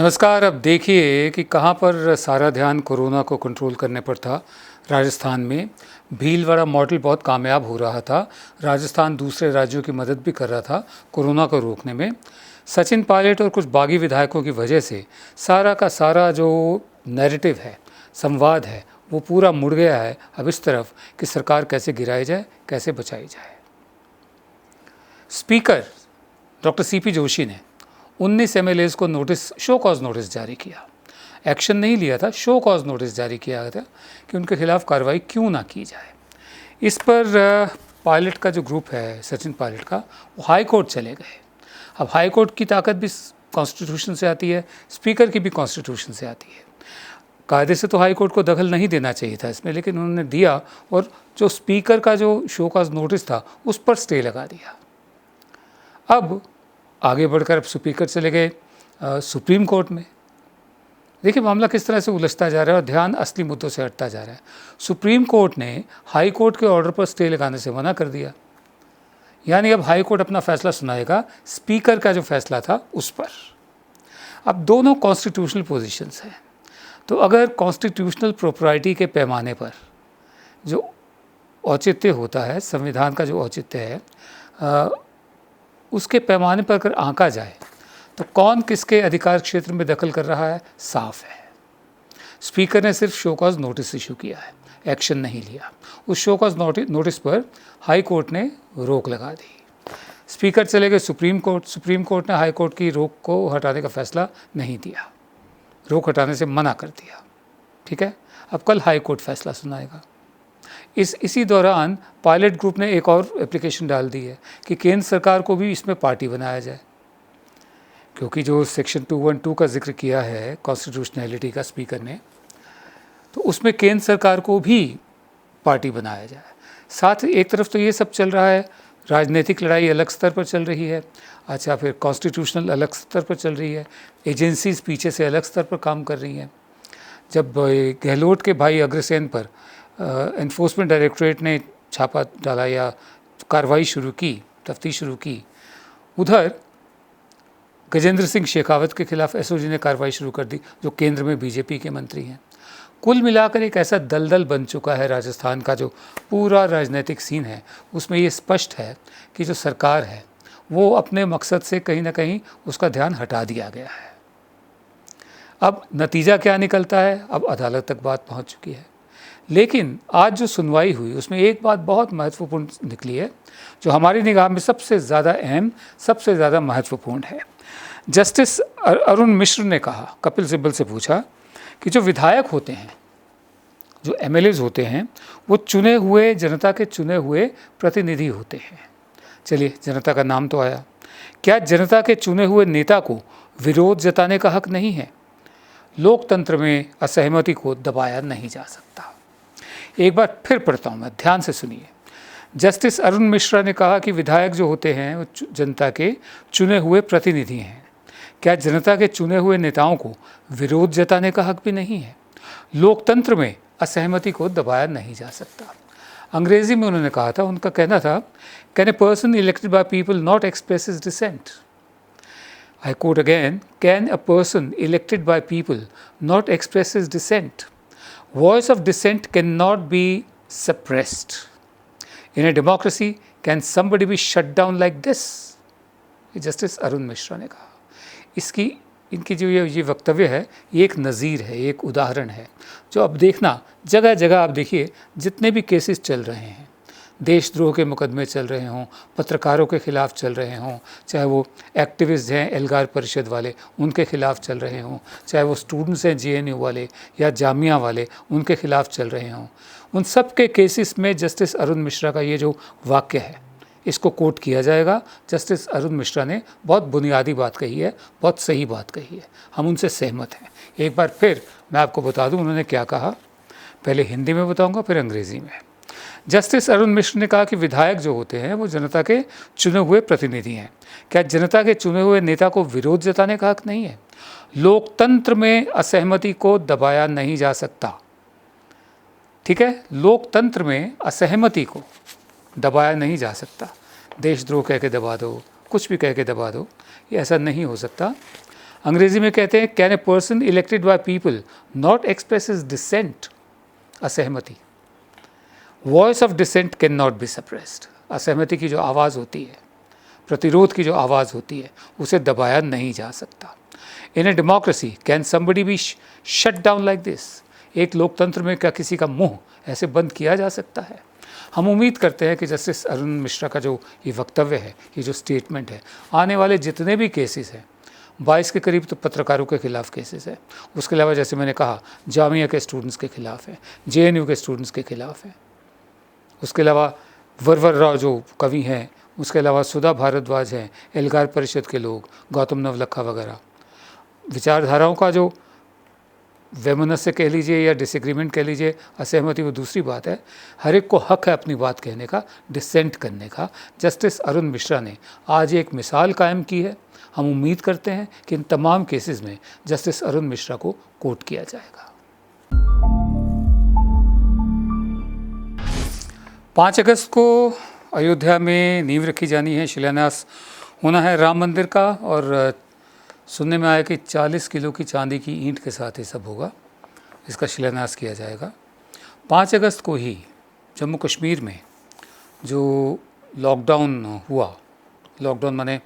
नमस्कार। अब देखिए कि कहाँ पर सारा ध्यान कोरोना को कंट्रोल करने पर था। राजस्थान में भीलवाड़ा मॉडल बहुत कामयाब हो रहा था। राजस्थान दूसरे राज्यों की मदद भी कर रहा था कोरोना को रोकने में। सचिन पायलट और कुछ बागी विधायकों की वजह से सारा का सारा जो नैरेटिव है, संवाद है, वो पूरा मुड़ गया है अब इस तरफ कि सरकार कैसे गिराई जाए, कैसे बचाई जाए। स्पीकर डॉक्टर सीपी जोशी ने 19 एमएलएज को नोटिस, शो कॉज नोटिस जारी किया। एक्शन नहीं लिया था, शो कॉज नोटिस जारी किया था कि उनके खिलाफ कार्रवाई क्यों ना की जाए। इस पर पायलट का जो ग्रुप है, सचिन पायलट का, वो हाई कोर्ट चले गए। अब हाई कोर्ट की ताकत भी कॉन्स्टिट्यूशन से आती है, स्पीकर की भी कॉन्स्टिट्यूशन से आती है। कायदे से तो हाई कोर्ट को दखल नहीं देना चाहिए था इसमें, लेकिन उन्होंने दिया और जो स्पीकर का जो शो कॉज नोटिस था उस पर स्टे लगा दिया। अब आगे बढ़कर अब स्पीकर चले गए सुप्रीम कोर्ट में। देखिए मामला किस तरह से उलझता जा रहा है और ध्यान असली मुद्दों से हटता जा रहा है। सुप्रीम कोर्ट ने हाई कोर्ट के ऑर्डर पर स्टे लगाने से मना कर दिया, यानी अब हाई कोर्ट अपना फैसला सुनाएगा स्पीकर का जो फैसला था उस पर। अब दोनों कॉन्स्टिट्यूशनल पोजीशंस हैं, तो अगर कॉन्स्टिट्यूशनल प्रोप्राइटी के पैमाने पर जो औचित्य होता है, संविधान का जो औचित्य है, उसके पैमाने पर अगर आंका जाए तो कौन किसके अधिकार क्षेत्र में दखल कर रहा है साफ है। स्पीकर ने सिर्फ शो कॉज नोटिस इशू किया है, एक्शन नहीं लिया। उस शो कॉज नोटिस पर हाई कोर्ट ने रोक लगा दी। स्पीकर चले गए सुप्रीम कोर्ट। सुप्रीम कोर्ट ने हाई कोर्ट की रोक को हटाने का फैसला नहीं दिया, रोक हटाने से मना कर दिया। ठीक है, अब कल हाई कोर्ट फैसला सुनाएगा। इसी दौरान पायलट ग्रुप ने एक और एप्लीकेशन डाल दी है कि केंद्र सरकार को भी इसमें पार्टी बनाया जाए, क्योंकि जो सेक्शन 212 का जिक्र किया है कॉन्स्टिट्यूशनैलिटी का स्पीकर ने, तो उसमें केंद्र सरकार को भी पार्टी बनाया जाए। साथ ही एक तरफ तो ये सब चल रहा है, राजनीतिक लड़ाई अलग स्तर पर चल रही है, अच्छा फिर कॉन्स्टिट्यूशनल अलग स्तर पर चल रही है, एजेंसीज पीछे से अलग स्तर पर काम कर रही हैं। जब गहलोत के भाई अग्रसेन पर एनफोर्समेंट डायरेक्टरेट ने छापा डाला या कार्रवाई शुरू की, तफ्तीश शुरू की, उधर गजेंद्र सिंह शेखावत के खिलाफ एसओजी ने कार्रवाई शुरू कर दी, जो केंद्र में बीजेपी के मंत्री हैं। कुल मिलाकर एक ऐसा दलदल बन चुका है राजस्थान का जो पूरा राजनीतिक सीन है, उसमें ये स्पष्ट है कि जो सरकार है वो अपने मकसद से कहीं ना कहीं उसका ध्यान हटा दिया गया है। अब नतीजा क्या निकलता है, अब अदालत तक बात पहुंच चुकी है। लेकिन आज जो सुनवाई हुई उसमें एक बात बहुत महत्वपूर्ण निकली है, जो हमारी निगाह में सबसे ज़्यादा अहम, सबसे ज़्यादा महत्वपूर्ण है। जस्टिस अरुण मिश्र ने कहा, कपिल सिब्बल से पूछा कि जो विधायक होते हैं, जो एमएलएज होते हैं, वो चुने हुए, जनता के चुने हुए प्रतिनिधि होते हैं। चलिए, जनता का नाम तो आया, क्या जनता के चुने हुए नेता को विरोध जताने का हक नहीं है? लोकतंत्र में असहमति को दबाया नहीं जा सकता। एक बार फिर पढ़ता हूँ मैं, ध्यान से सुनिए। जस्टिस अरुण मिश्रा ने कहा कि विधायक जो होते हैं वो जनता के चुने हुए प्रतिनिधि हैं। क्या जनता के चुने हुए नेताओं को विरोध जताने का हक भी नहीं है? लोकतंत्र में असहमति को दबाया नहीं जा सकता। अंग्रेजी में उन्होंने कहा था, उनका कहना था, can a person elected by people not express his dissent? I quote again, can a person elected by people not express his dissent? Voice of dissent cannot be suppressed. In a democracy, can somebody be shut down like this? Justice Arun Mishra ने कहा। इनकी जो ये वक्तव्य है, ये एक नज़ीर है, एक उदाहरण है, जो अब देखना जगह जगह आप देखिए, जितने भी केसेस चल रहे हैं, देशद्रोह के मुकदमे चल रहे हों, पत्रकारों के खिलाफ चल रहे हों, चाहे वो एक्टिविस्ट हैं एल्गार परिषद वाले, उनके खिलाफ चल रहे हों, चाहे वो स्टूडेंट्स हैं जेएनयू वाले या जामिया वाले, उनके खिलाफ चल रहे हों, उन सब के केसेस में जस्टिस अरुण मिश्रा का ये जो वाक्य है, इसको कोट किया जाएगा। जस्टिस अरुण मिश्रा ने बहुत बुनियादी बात कही है, बहुत सही बात कही है, हम उनसे सहमत हैं। एक बार फिर मैं आपको बता दूं उन्होंने क्या कहा, पहले हिंदी में बताऊंगा फिर अंग्रेज़ी में। जस्टिस अरुण मिश्र ने कहा कि विधायक जो होते हैं वो जनता के चुने हुए प्रतिनिधि हैं। क्या जनता के चुने हुए नेता को विरोध जताने का हक नहीं है? लोकतंत्र में असहमति को दबाया नहीं जा सकता। ठीक है, लोकतंत्र में असहमति को दबाया नहीं जा सकता। देशद्रोह कह के दबा दो, कुछ भी कह के दबा दो, ये ऐसा नहीं हो सकता। अंग्रेजी में कहते हैं can a person elected by people not express his dissent, असहमति, voice of dissent can not be suppressed, असहमति की जो आवाज़ होती है, प्रतिरोध की जो आवाज़ होती है, उसे दबाया नहीं जा सकता। In a democracy can somebody be shut down like this, एक लोकतंत्र में क्या किसी का मुंह ऐसे बंद किया जा सकता है? हम उम्मीद करते हैं कि जस्टिस अरुण मिश्रा का जो ये वक्तव्य है, ये जो स्टेटमेंट है, आने वाले जितने भी केसेस हैं, 22 के करीब तो पत्रकारों के खिलाफ केसेस है, उसके अलावा जैसे मैंने कहा जामिया के स्टूडेंट्स के खिलाफ है, JNU के स्टूडेंट्स के खिलाफ है, उसके अलावा वरवर राव जो कवि हैं, उसके अलावा सुधा भारद्वाज हैं, एल्गार परिषद के लोग, गौतम नवलखा वगैरह, विचारधाराओं का जो वैमनस्य कह लीजिए या डिसएग्रीमेंट कह लीजिए, असहमति, वो दूसरी बात है। हर एक को हक है अपनी बात कहने का, डिसेंट करने का। जस्टिस अरुण मिश्रा ने आज एक मिसाल कायम की है। हम उम्मीद करते हैं कि इन तमाम केसेस में जस्टिस अरुण मिश्रा को कोट किया जाएगा। 5 अगस्त को अयोध्या में नींव रखी जानी है, शिलान्यास होना है राम मंदिर का, और सुनने में आया कि 40 किलो की चांदी की ईंट के साथ ये सब होगा, इसका शिलान्यास किया जाएगा। 5 अगस्त को ही जम्मू कश्मीर में जो लॉकडाउन हुआ, लॉकडाउन माने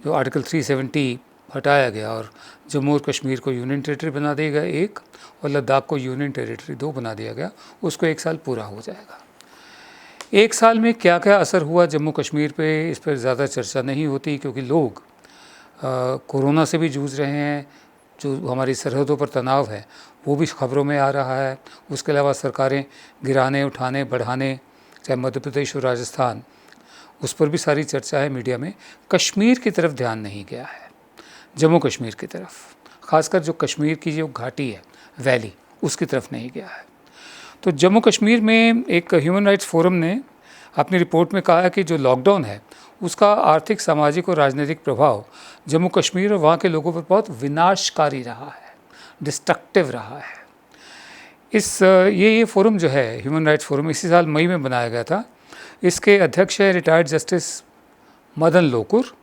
जो आर्टिकल 370 हटाया गया और जम्मू और कश्मीर को यूनियन टेरिटरी बना दिया गया एक, और लद्दाख को यूनियन टेरिटरी 2 बना दिया गया, उसको 1 साल पूरा हो जाएगा। 1 साल में क्या क्या असर हुआ जम्मू कश्मीर पे, इस पर ज़्यादा चर्चा नहीं होती, क्योंकि लोग कोरोना से भी जूझ रहे हैं, जो हमारी सरहदों पर तनाव है वो भी खबरों में आ रहा है। उसके अलावा सरकारें गिराने, उठाने, बढ़ाने, चाहे मध्य प्रदेश और राजस्थान, उस पर भी सारी चर्चा है मीडिया में। कश्मीर की तरफ ध्यान नहीं गया है, जम्मू कश्मीर की तरफ, ख़ासकर जो कश्मीर की जो घाटी है, वैली, उसकी तरफ नहीं गया है। तो जम्मू कश्मीर में एक ह्यूमन राइट्स फोरम ने अपनी रिपोर्ट में कहा है कि जो लॉकडाउन है उसका आर्थिक, सामाजिक और राजनीतिक प्रभाव जम्मू कश्मीर और वहाँ के लोगों पर बहुत विनाशकारी रहा है, डिस्ट्रक्टिव रहा है। ये फोरम जो है, ह्यूमन राइट्स फोरम, इसी साल मई में बनाया गया था। इसके अध्यक्ष है रिटायर्ड जस्टिस मदन लोकुर,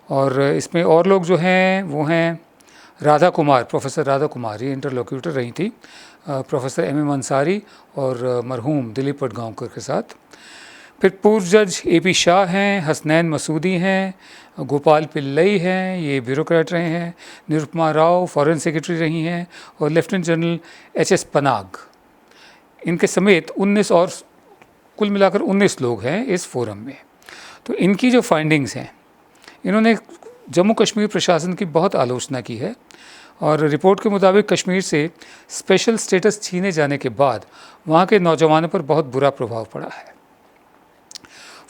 और इसमें और लोग जो हैं वो हैं राधा कुमार, प्रोफेसर राधा कुमार, ये इंटरलोक्यूटर रही थी प्रोफेसर MM अंसारी और मरहूम दिलीप पटगांवकर के साथ। फिर पूर्व जज AP शाह हैं, हसनैन मसूदी हैं, गोपाल पिल्लई हैं, ये ब्यूरोक्रेट रहे हैं, निरुपमा राव फॉरेन सेक्रेटरी रही हैं, और लेफ्टिनेंट जनरल HS पनाग, इनके समेत 19 और कुल मिलाकर 19 लोग हैं इस फोरम में। तो इनकी जो फाइंडिंग्स हैं, इन्होंने जम्मू कश्मीर प्रशासन की बहुत आलोचना की है, और रिपोर्ट के मुताबिक कश्मीर से स्पेशल स्टेटस छीने जाने के बाद वहाँ के नौजवानों पर बहुत बुरा प्रभाव पड़ा है।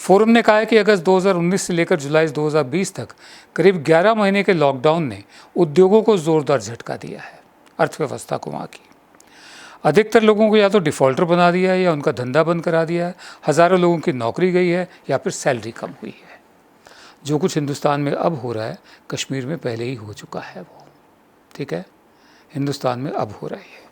फोरम ने कहा है कि अगस्त 2019 से लेकर जुलाई 2020 तक करीब 11 महीने के लॉकडाउन ने उद्योगों को ज़ोरदार झटका दिया है, अर्थव्यवस्था को वहाँ की। अधिकतर लोगों को या तो डिफ़ॉल्टर बना दिया है या उनका धंधा बंद करा दिया है, हज़ारों लोगों की नौकरी गई है या फिर सैलरी कम हुई है। जो कुछ हिंदुस्तान में अब हो रहा है, कश्मीर में पहले ही हो चुका है वो, ठीक है, हिंदुस्तान में अब हो रही है।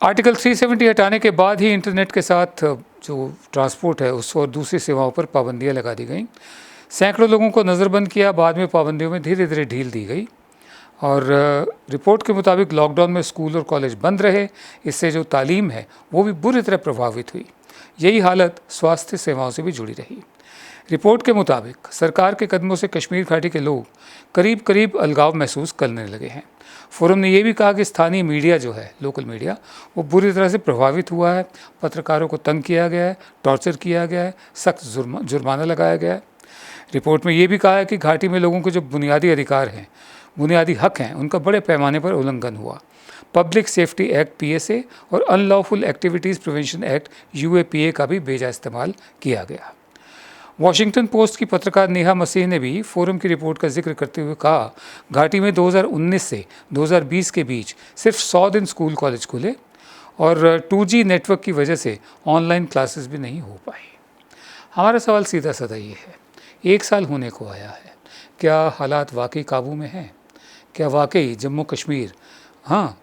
आर्टिकल 370 हटाने के बाद ही इंटरनेट के साथ जो ट्रांसपोर्ट है उस और दूसरी सेवाओं पर पाबंदियां लगा दी गई। सैकड़ों लोगों को नज़रबंद किया, बाद में पाबंदियों में धीरे धीरे ढील दी गई, और रिपोर्ट के मुताबिक लॉकडाउन में स्कूल और कॉलेज बंद रहे। इससे जो तालीम है वो भी बुरी तरह प्रभावित हुई। यही हालत स्वास्थ्य सेवाओं से भी जुड़ी रही। रिपोर्ट के मुताबिक सरकार के कदमों से कश्मीर घाटी के लोग करीब करीब अलगाव महसूस करने लगे हैं। फोरम ने यह भी कहा कि स्थानीय मीडिया जो है, लोकल मीडिया, वो बुरी तरह से प्रभावित हुआ है। पत्रकारों को तंग किया गया है, टॉर्चर किया गया है, सख्त जुर्माना लगाया गया है। रिपोर्ट में ये भी कहा है कि घाटी में लोगों के जो बुनियादी अधिकार हैं, बुनियादी हक हैं, उनका बड़े पैमाने पर उल्लंघन हुआ। पब्लिक सेफ्टी एक्ट PSA और unlawful activities prevention act UAPA का भी बेजा इस्तेमाल किया गया। वॉशिंगटन पोस्ट की पत्रकार नेहा मसीह ने भी फोरम की रिपोर्ट का जिक्र करते हुए कहा, घाटी में 2019 से 2020 के बीच सिर्फ 100 दिन स्कूल कॉलेज खुले, और 2G नेटवर्क की वजह से ऑनलाइन क्लासेस भी नहीं हो पाई। हमारा सवाल सीधा साधा ये है, 1 साल होने को आया है, क्या हालात वाकई काबू में हैं? क्या वाकई जम्मू कश्मीर, हाँ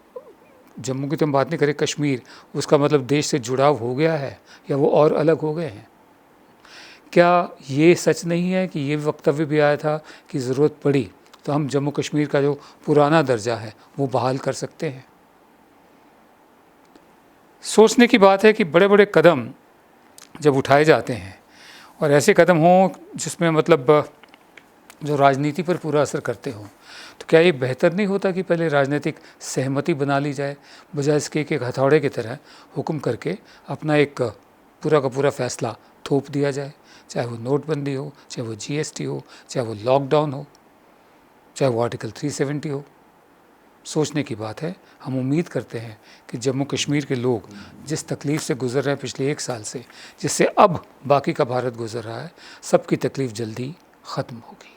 जम्मू की तो हम बात नहीं करें, कश्मीर, उसका मतलब देश से जुड़ाव हो गया है या वो और अलग हो गए हैं? क्या ये सच नहीं है कि ये वक्तव्य भी आया था कि ज़रूरत पड़ी तो हम जम्मू कश्मीर का जो पुराना दर्जा है वो बहाल कर सकते हैं। सोचने की बात है कि बड़े बड़े कदम जब उठाए जाते हैं और ऐसे कदम हों जिसमें मतलब जो राजनीति पर पूरा असर करते हों, तो क्या ये बेहतर नहीं होता कि पहले राजनीतिक सहमति बना ली जाए, बजाय इसके एक हथौड़े की तरह हुक्म करके अपना एक पूरा का पूरा फैसला थोप दिया जाए, चाहे वो नोटबंदी हो, चाहे वो जीएसटी हो, चाहे वो लॉकडाउन हो, चाहे वो आर्टिकल 370 हो। सोचने की बात है। हम उम्मीद करते हैं कि जम्मू कश्मीर के लोग जिस तकलीफ़ से गुजर रहे हैं पिछले 1 साल से, जिससे अब बाकी का भारत गुजर रहा है, सबकी तकलीफ़ जल्दी ख़त्म होगी।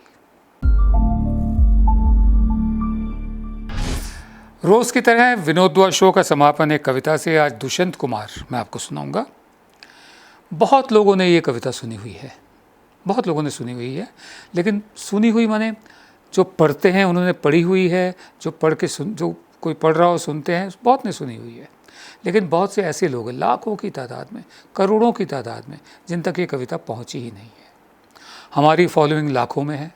रोज़ की तरह विनोद दुआ शो का समापन एक कविता से आज दुष्यंत कुमार मैं आपको सुनाऊंगा। बहुत लोगों ने ये कविता सुनी हुई है, बहुत लोगों ने सुनी हुई है, लेकिन सुनी हुई माने जो पढ़ते हैं उन्होंने पढ़ी हुई है, जो पढ़ के जो कोई पढ़ रहा हो सुनते हैं, बहुत ने सुनी हुई है। लेकिन बहुत से ऐसे लोग हैं, लाखों की तादाद में, करोड़ों की तादाद में, जिन तक ये कविता पहुंची ही नहीं है। हमारी फॉलोइंग लाखों में है।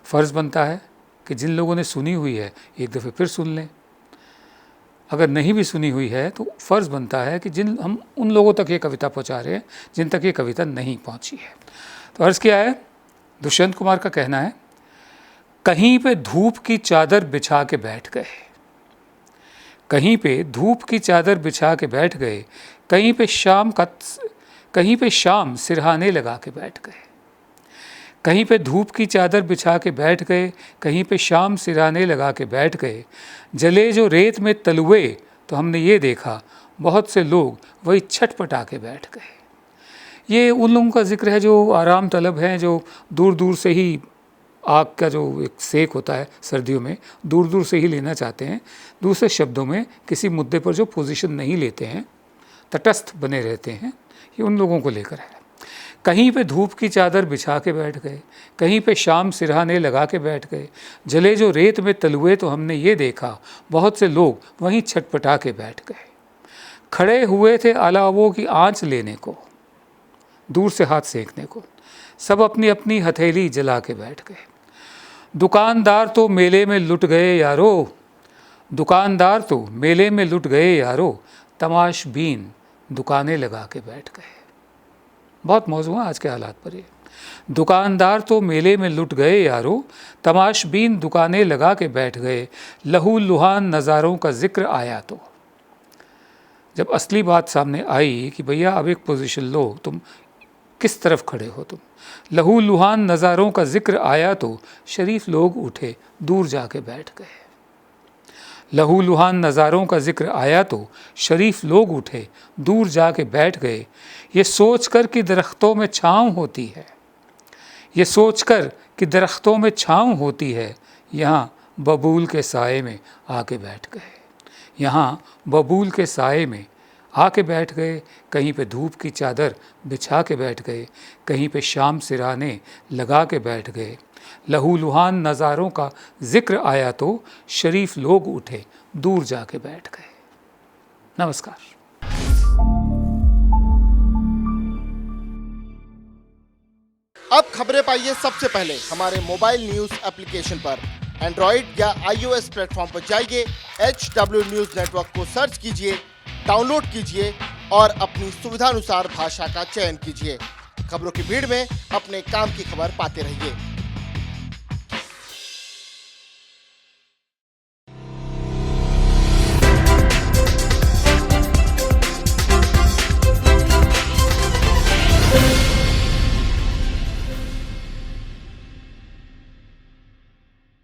फ़र्ज़ बनता है कि जिन लोगों ने सुनी हुई है एक दफ़े फिर सुन लें। अगर नहीं भी सुनी हुई है तो फ़र्ज़ बनता है कि हम उन लोगों तक ये कविता पहुंचा रहे हैं जिन तक ये कविता नहीं पहुंची है। तो अर्ज़ क्या है, दुष्यंत कुमार का कहना है, कहीं पे धूप की चादर बिछा के बैठ गए, कहीं पे धूप की चादर बिछा के बैठ गए, कहीं पे शाम सिरहाने लगा के बैठ गए, कहीं पे धूप की चादर बिछा के बैठ गए, कहीं पे शाम सिरहाने लगा के बैठ गए, जले जो रेत में तलुए तो हमने ये देखा बहुत से लोग वही छटपटा के बैठ गए। ये उन लोगों का जिक्र है जो आराम तलब हैं, जो दूर दूर से ही आग का जो एक सेक होता है सर्दियों में, दूर दूर से ही लेना चाहते हैं। दूसरे शब्दों में किसी मुद्दे पर जो पोजीशन नहीं लेते हैं, तटस्थ बने रहते हैं, ये उन लोगों को लेकर है। कहीं पे धूप की चादर बिछा के बैठ गए, कहीं पे शाम सिरहाने लगा के बैठ गए, जले जो रेत में तलुए तो हमने ये देखा बहुत से लोग वहीं छटपटा के बैठ गए। खड़े हुए थे अलावों की आँच लेने को, दूर से हाथ सेकने को, सब अपनी अपनी हथेली जला के बैठ गए। दुकानदार तो मेले में लुट गए यारो, दुकानदार तो मेले में लुट गए यारो, तमाशबीन दुकानें लगा के बैठ गए। बहुत मौजू है आज के हालात पर ये। दुकानदार तो मेले में लुट गए यारो, तमाशबीन दुकानें लगा के बैठ गए, लहू लुहान नज़ारों का जिक्र आया तो। जब असली बात सामने आई कि भैया अब एक पोजीशन लो, तुम किस तरफ खड़े हो, तुम लहू लुहान नज़ारों का जिक्र आया तो शरीफ लोग उठे दूर जाके बैठ गए। लहू लुहान नज़ारों का जिक्र आया तो शरीफ लोग उठे दूर जाके बैठ गए। ये सोचकर कि दरख्तों में छाँव होती है, ये सोचकर कि दरख्तों में छाँव होती है, यहाँ बबूल के साए में आके बैठ गए, यहाँ बबूल के साए में आके बैठ गए। कहीं पे धूप की चादर बिछा के बैठ गए, कहीं पे शाम सिरहाने लगा के बैठ गए। लहू लुहान नज़ारों का जिक्र आया तो शरीफ लोग उठे दूर जाके बैठ गए। नमस्कार। अब खबरें पाइए सबसे पहले हमारे मोबाइल न्यूज एप्लीकेशन पर। एंड्रॉइड या iOS प्लेटफॉर्म पर जाइए, HW न्यूज नेटवर्क को सर्च कीजिए, डाउनलोड कीजिए और अपनी सुविधानुसार भाषा का चयन कीजिए। खबरों की भीड़ में अपने काम की खबर पाते रहिए।